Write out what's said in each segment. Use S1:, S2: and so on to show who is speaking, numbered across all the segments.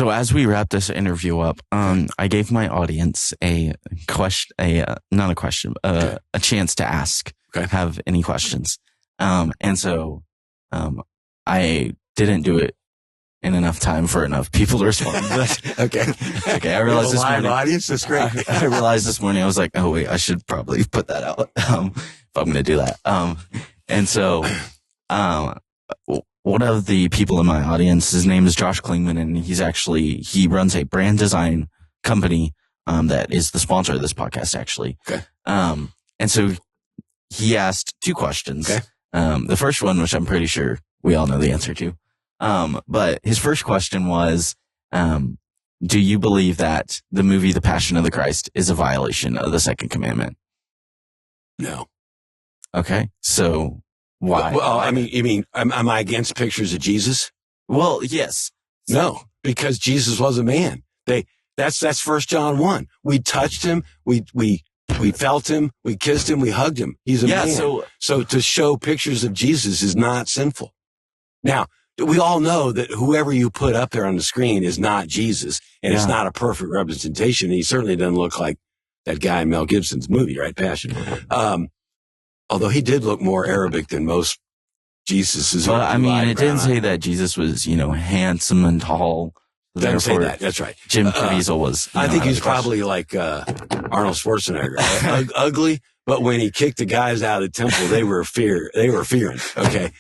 S1: So as we wrap this interview up, I gave my audience a chance to ask, have any questions. And so, I didn't do it in enough time for enough people to respond.
S2: Okay.
S1: I realized this morning.
S2: Audience, that's great.
S1: I realized this morning, I was like, oh wait, I should probably put that out, if I'm going to do that. And so, one of the people in my audience, his name is Josh Klingman, and he runs a brand design company, that is the sponsor of this podcast, actually.
S2: Okay.
S1: And so he asked 2 questions.
S2: Okay.
S1: The first one, which I'm pretty sure we all know the answer to. But his first question was, do you believe that the movie The Passion of the Christ is a violation of the second commandment?
S2: No. Okay.
S1: So why?
S2: Well, you mean, am I against pictures of Jesus?
S1: Well, yes.
S2: No, because Jesus was a man. That's 1 John 1. We touched him. We felt him. We kissed him. We hugged him. He's a man. So to show pictures of Jesus is not sinful. Now, we all know that whoever you put up there on the screen is not Jesus, and it's not a perfect representation. He certainly doesn't look like that guy in Mel Gibson's movie, right? Passion. Although he did look more Arabic than most Jesuses.
S1: Well, I mean, it didn't say that Jesus was, handsome and tall.
S2: Doesn't say that. That's right.
S1: Jim Caviezel was.
S2: I think he's probably like Arnold Schwarzenegger, right? Ugly, but when he kicked the guys out of the temple, they were fearing. Okay.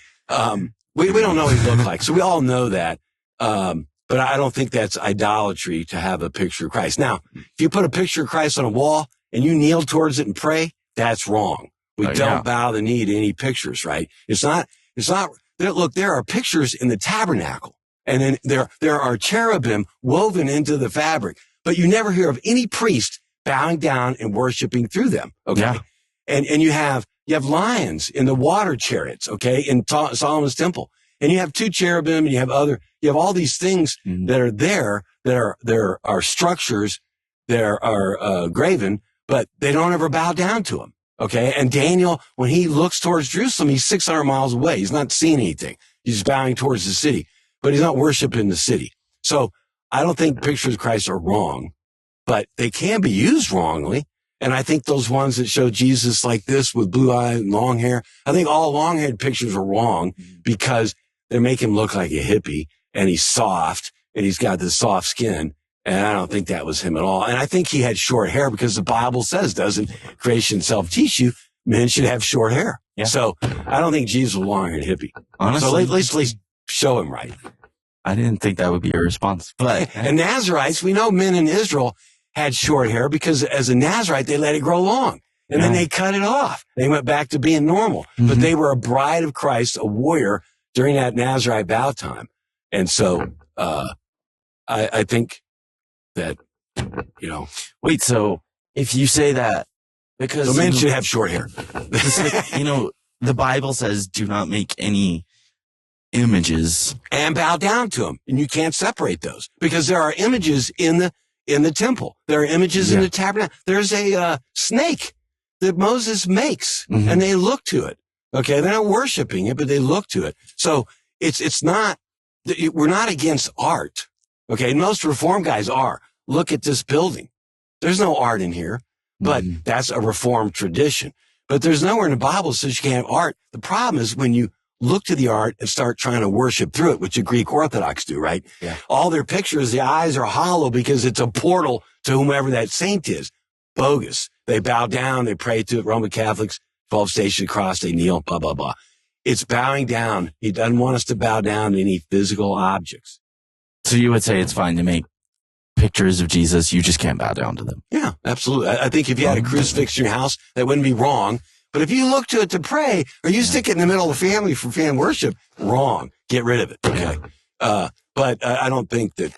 S2: We don't know what he looked like, so we all know that. But I don't think that's idolatry to have a picture of Christ. Now, if you put a picture of Christ on a wall and you kneel towards it and pray, that's wrong. We don't bow the knee to any pictures, right? It's not, look, there are pictures in the tabernacle, and then there are cherubim woven into the fabric, but you never hear of any priest bowing down and worshiping through them. Okay. Yeah. And you have lions in the water chariots, okay, in Solomon's temple. And you have 2 cherubim, and you have all these things that are there, there are structures, there are graven, but they don't ever bow down to them. Okay. And Daniel, when he looks towards Jerusalem, he's 600 miles away. He's not seeing anything. He's bowing towards the city, but he's not worshiping the city. So I don't think pictures of Christ are wrong, but they can be used wrongly. And I think those ones that show Jesus like this with blue eyes and long hair, I think all long-haired pictures are wrong because they make him look like a hippie, and he's soft, and he's got this soft skin. And I don't think that was him at all. And I think he had short hair because the Bible says, doesn't creation self-teach you, men should have short hair. Yeah. So I don't think Jesus was a long-haired hippie.
S1: Honestly.
S2: So at least show him right.
S1: I didn't think that would be your response. But
S2: and Nazarites, we know men in Israel had short hair because as a Nazarite, they let it grow long. And then they cut it off. They went back to being normal. Mm-hmm. But they were a bride of Christ, a warrior during that Nazarite vow time. And so I think that,
S1: Wait, so if you say that, because
S2: so men should have short hair.
S1: The Bible says do not make any images
S2: and bow down to them. And you can't separate those because there are images in the temple. There are images in the tabernacle. There's a snake that Moses makes, and they look to it. Okay, they're not worshiping it, but they look to it. So it's not. We're not against art. Okay, most Reform guys are. Look at this building. There's no art in here, but that's a Reformed tradition. But there's nowhere in the Bible that says you can't have art. The problem is when you look to the art and start trying to worship through it, which the Greek Orthodox do, right? Yeah. All their pictures, the eyes are hollow because it's a portal to whomever that saint is. Bogus. They bow down, they pray to it. Roman Catholics, 12 Station Cross, they kneel, blah, blah, blah. It's bowing down. He doesn't want us to bow down to any physical objects.
S1: So you would say it's fine to make pictures of Jesus, you just can't bow down to them.
S2: Yeah, absolutely. I think if you had a crucifix in your house, that wouldn't be wrong. But if you look to it to pray, or you stick it in the middle of the family for fan worship, wrong. Get rid of it. Okay. But I don't think that,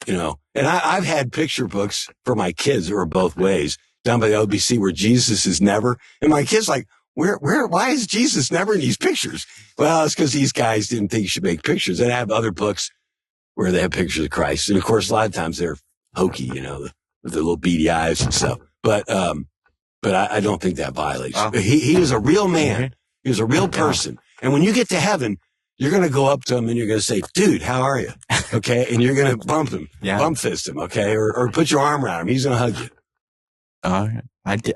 S2: and I've had picture books for my kids that were both ways done by the OBC where Jesus is never. And my kids like, why is Jesus never in these pictures? Well, it's because these guys didn't think you should make pictures. And I have other books where they have pictures of Christ. And of course, a lot of times they're hokey, with the little beady eyes and stuff. But I don't think that violates. He was a real man. He was a real person. And when you get to heaven, you're going to go up to him and you're going to say, dude, how are you? Okay. And you're going to bump him, bump fist him. Okay. Or put your arm around him. He's going to hug you.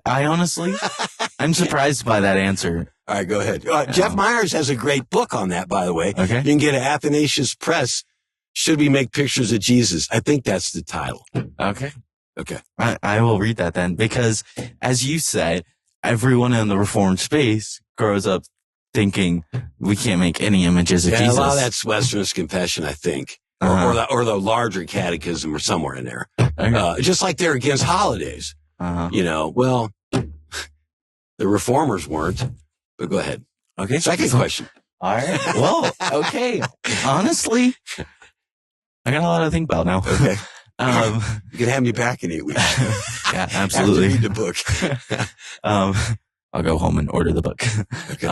S1: I honestly, I'm surprised by that answer.
S2: All right, go ahead. Jeff Myers has a great book on that, by the way.
S1: Okay.
S2: You can get it at Athanasius Press. Should we make pictures of Jesus? I think that's the title.
S1: Okay.
S2: Okay.
S1: I will read that then, because as you said, everyone in the Reformed space grows up thinking we can't make any images of Jesus.
S2: A lot of that's Westminster Confession, I think, or the larger catechism or somewhere in there.
S1: Okay.
S2: Just like they're against holidays. Well, the Reformers weren't, but go ahead.
S1: Okay.
S2: Second question.
S1: All right. Well, okay. Honestly, I got a lot to think about now.
S2: Okay. You can have me back in 8 weeks.
S1: Yeah, absolutely.
S2: After read the book.
S1: I'll go home and order the book.
S2: Okay.